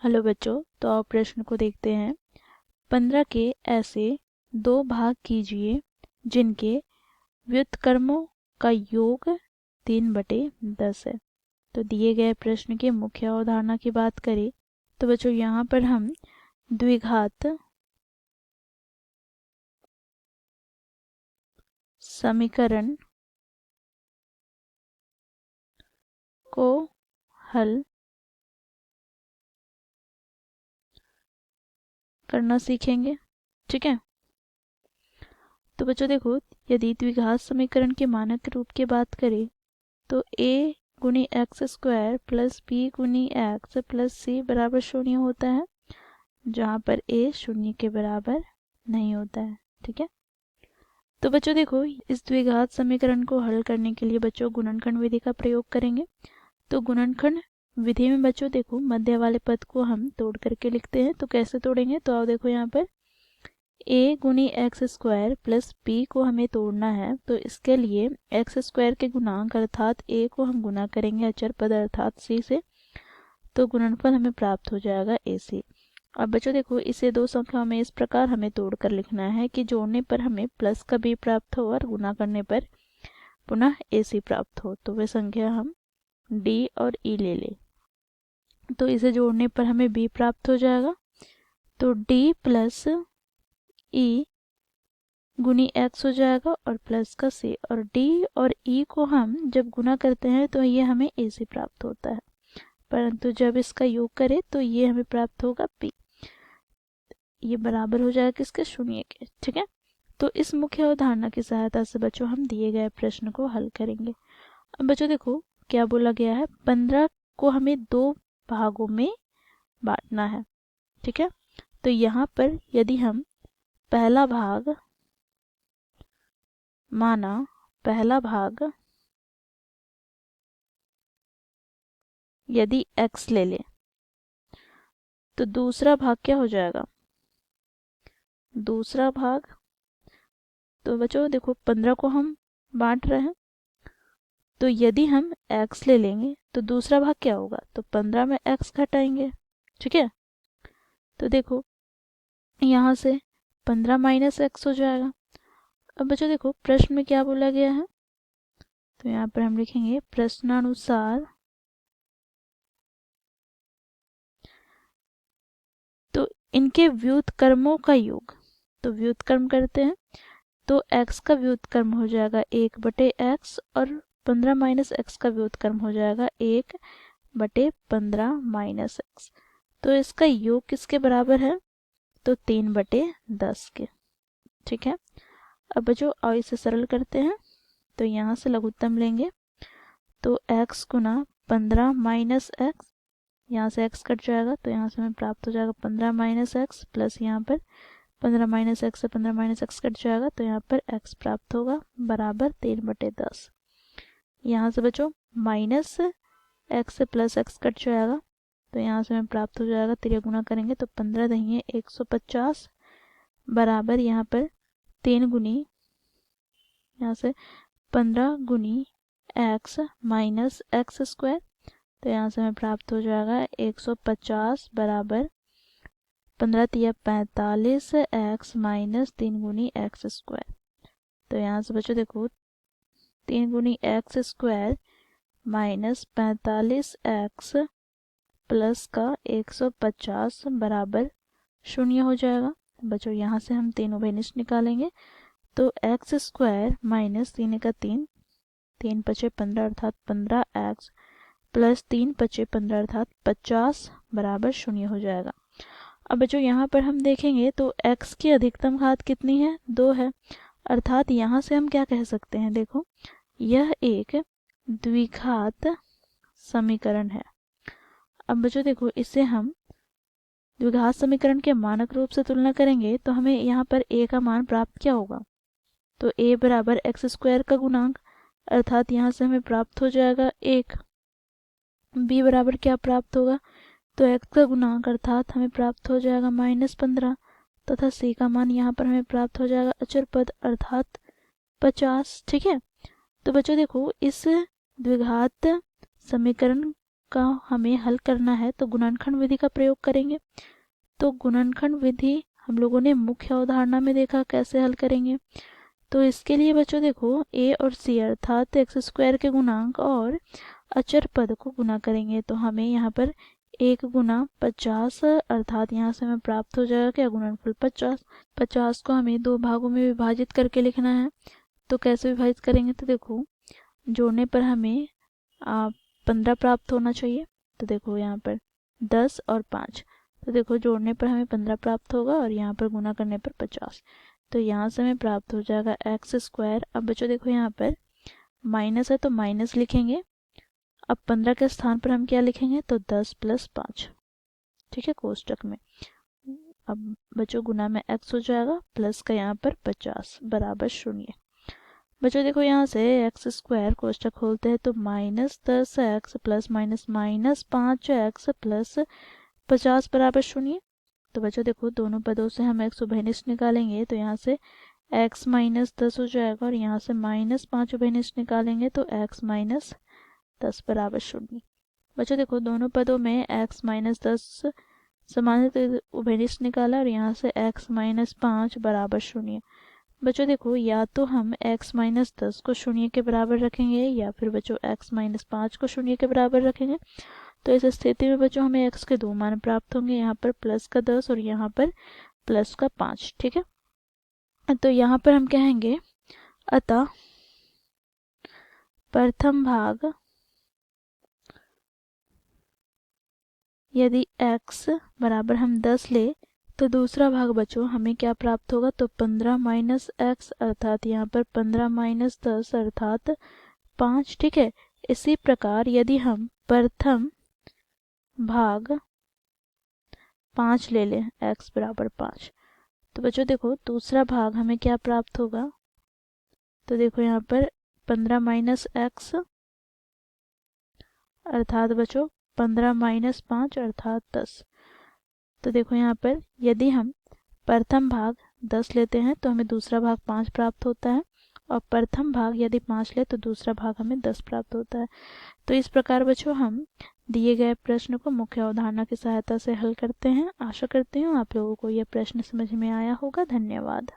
Hello बच्चों, तो आप प्रश्न को देखते हैं। 15 के ऐसे दो भाग कीजिए जिनके व्युत्क्रमों का योग 3/10 है। तो दिए गए प्रश्न के मुख्य अवधारणा की बात करें तो बच्चों यहाँ पर हम द्विघात समीकरण को हल करना सीखेंगे। ठीक है, तो बच्चों देखो, यदि द्विघात समीकरण के मानक रूप की बात करें तो a गुनी एक्स स्क्वायर प्लस बी गुनी एक्स प्लस सी बराबर 0 होता है, जहाँ पर a 0 के बराबर नहीं होता है। ठीक है, तो बच्चों देखो, इस द्विघात समीकरण को हल करने के लिए बच्चों गुणनखंड विधि का प्रयोग करेंगे। तो गुणनखंड विधि में बच्चों देखो, मध्य वाले पद को हम तोड़ करके लिखते हैं। तो कैसे तोड़ेंगे, तो आप देखो यहाँ पर a गुनी एक्स स्क्वायर प्लस b को हमें तोड़ना है। तो इसके लिए एक्स स्क्वायर के गुणांक अर्थात a को हम गुना करेंगे अचर पद अर्थात c से, तो गुणनफल हमें प्राप्त हो जाएगा ac। अब बच्चों देखो, इसे दो संख्याओं में इस प्रकार हमें तोड़कर लिखना है कि जोड़ने पर हमें प्लस का b प्राप्त हो और गुना करने पर पुनः ac प्राप्त हो। तो वे संख्या हम d और e ले लें। तो इसे जोड़ने पर हमें b प्राप्त हो जाएगा। तो d प्लस e गुनी x हो जाएगा और प्लस का c, और d और e को हम जब गुना करते हैं तो ये हमें ac प्राप्त होता है, परंतु जब इसका योग करें तो ये हमें प्राप्त होगा p। ये बराबर हो जाएगा किसके, 0 के। ठीक है, तो इस मुख्य अवधारणा की सहायता से बच्चों हम दिए गए प्रश्न को हल करेंगे। अब बच्चों देखो क्या बोला गया है, 15 को हमें दो भागों में बांटना है। ठीक है, तो यहाँ पर यदि हम पहला भाग माना पहला भाग यदि x ले लें तो दूसरा भाग क्या हो जाएगा, दूसरा भाग, तो बच्चों देखो 15 को हम बांट रहे हैं, तो यदि हम x ले लेंगे तो दूसरा भाग क्या होगा, तो 15 में x घटाएंगे। ठीक है, तो देखो यहाँ से 15 माइनस x हो जाएगा। अब बच्चों देखो प्रश्न में क्या बोला गया है, तो यहाँ पर हम लिखेंगे प्रश्नानुसार तो इनके व्युत्क्रमों का योग, तो व्युत्क्रम करते हैं तो x का व्युत्क्रम हो जाएगा 1/x और 15 माइनस x का व्युत्क्रम हो जाएगा 1/15 माइनस x। तो इसका योग किसके बराबर है, तो 3/10 के। ठीक है, अब बच्चों और इसे सरल करते हैं, तो यहाँ से लघुत्तम लेंगे तो x गुना 15 माइनस x, यहाँ से x कट जाएगा तो यहाँ से हमें प्राप्त हो जाएगा 15 माइनस x प्लस यहाँ पर 15 माइनस एक्स से 15 माइनस एक्स कट जाएगा तो यहाँ पर x प्राप्त होगा बराबर 3/10। यहाँ से बच्चों माइनस x से प्लस x कट जाएगा तो यहाँ से हमें प्राप्त हो जाएगा, 3 गुना करेंगे तो 15 दहिए 150 बराबर यहाँ पर 3 गुनी, यहाँ से 15 गुनी x माइनस एक्स स्क्वायर, तो यहाँ से हमें प्राप्त हो जाएगा 150 बराबर 15 तिया 45 एक्स माइनस 3 गुनी एक्स स्क्वायर। तो यहाँ से बच्चों देखो 3 गुनी x square minus 45 x plus का 150 बराबर 0 हो जाएगा। बच्चों यहाँ से हम तीनों बेनिश निकालेंगे तो एक्स स्क्वायर माइनस 3 का 3, 3 पचे 15 अर्थात 15 एक्स प्लस 3 पचे 15 अर्थात 50 बराबर 0 हो जाएगा। अब बच्चों यहाँ पर हम देखेंगे तो x की अधिकतम घात कितनी है, 2 है, अर्थात यहाँ से हम क्या कह सकते हैं, देखो यह एक द्विघात समीकरण है। अब बच्चों देखो इसे हम द्विघात समीकरण के मानक रूप से तुलना करेंगे तो हमें यहाँ पर a का मान प्राप्त क्या होगा, तो a बराबर एक्स स्क्वायर का गुणांक, अर्थात यहाँ से हमें प्राप्त हो जाएगा 1। b बराबर क्या प्राप्त होगा, तो x का गुणांक अर्थात हमें प्राप्त हो जाएगा -15 तथा c का मान यहाँ पर हमें प्राप्त हो जाएगा अचर पद अर्थात 50। ठीक है, तो बच्चों देखो इस द्विघात समीकरण का हमें हल करना है तो गुणनखंड विधि का प्रयोग करेंगे। तो गुणनखंड विधि हम लोगों ने मुख्य अवधारणा में देखा कैसे हल करेंगे। तो इसके लिए बच्चों देखो a और c अर्थात एक्स स्क्वायर के गुणांक और अचर पद को गुना करेंगे। तो हमें यहाँ पर 1 गुना 50 अर्थात यहाँ से हमें प्राप्त हो जाएगा क्या, गुणनफल 50। 50 को हमें 2 भागों में विभाजित करके लिखना है। तो कैसे विभाजित करेंगे, तो देखो जोड़ने पर हमें 15 प्राप्त होना चाहिए। तो देखो यहाँ पर 10 और 5, तो देखो जोड़ने पर हमें 15 प्राप्त होगा और यहाँ पर गुना करने पर 50। तो यहाँ से हमें प्राप्त हो जाएगा एक्स स्क्वायर। अब बच्चों देखो यहाँ पर माइनस है तो माइनस लिखेंगे। अब 15 के स्थान पर हम क्या लिखेंगे, तो 10 + 5, ठीक है, कोष्टक में। अब बच्चों गुना में x हो जाएगा प्लस का यहाँ पर 50 बराबर 0। बच्चों देखो यहाँ से एक्स स्क्वायर कोष्टक खोलते हैं तो -10x plus minus -5x plus 50 बराबर 0। तो बच्चों देखो दोनों पदों से हम x उभयनिष्ठ निकालेंगे तो यहाँ से x - 10 हो जाएगा और यहाँ से -5 उभयनिष्ठ निकालेंगे तो x - 10 बराबर 0। बच्चों देखो दोनों पदों में x - 10 समानांतर उभयनिष्ठ निकाला और यहाँ से x - 5 बराबर 0। बच्चों देखो या तो हम x - 10 को 0 के बराबर रखेंगे या फिर बच्चों x - 5 को 0 के बराबर रखेंगे। तो इस स्थिति में बच्चों हमें x के 2 मान प्राप्त होंगे, यहाँ पर प्लस का 10 और यहाँ पर प्लस का 5, ठीक है। तो यहाँ पर हम कहेंगे अतः प्रथम भाग यदि x बराबर हम 10 ले तो दूसरा भाग बच्चों हमें क्या प्राप्त होगा, तो 15 - x अर्थात यहाँ पर 15 - 10 अर्थात 5, ठीक है। इसी प्रकार यदि हम प्रथम भाग 5 ले लें x बराबर 5, तो बच्चों देखो दूसरा भाग हमें क्या प्राप्त होगा, तो देखो यहाँ पर 15 - x अर्थात बच्चों 15 - 5 अर्थात 10। तो देखो यहाँ पर यदि हम प्रथम भाग 10 लेते हैं तो हमें दूसरा भाग 5 प्राप्त होता है और प्रथम भाग यदि 5 ले तो दूसरा भाग हमें 10 प्राप्त होता है। तो इस प्रकार बच्चों हम दिए गए प्रश्न को मुख्य अवधारणा की सहायता से हल करते हैं। आशा करती हूँ आप लोगों को यह प्रश्न समझ में आया होगा। धन्यवाद।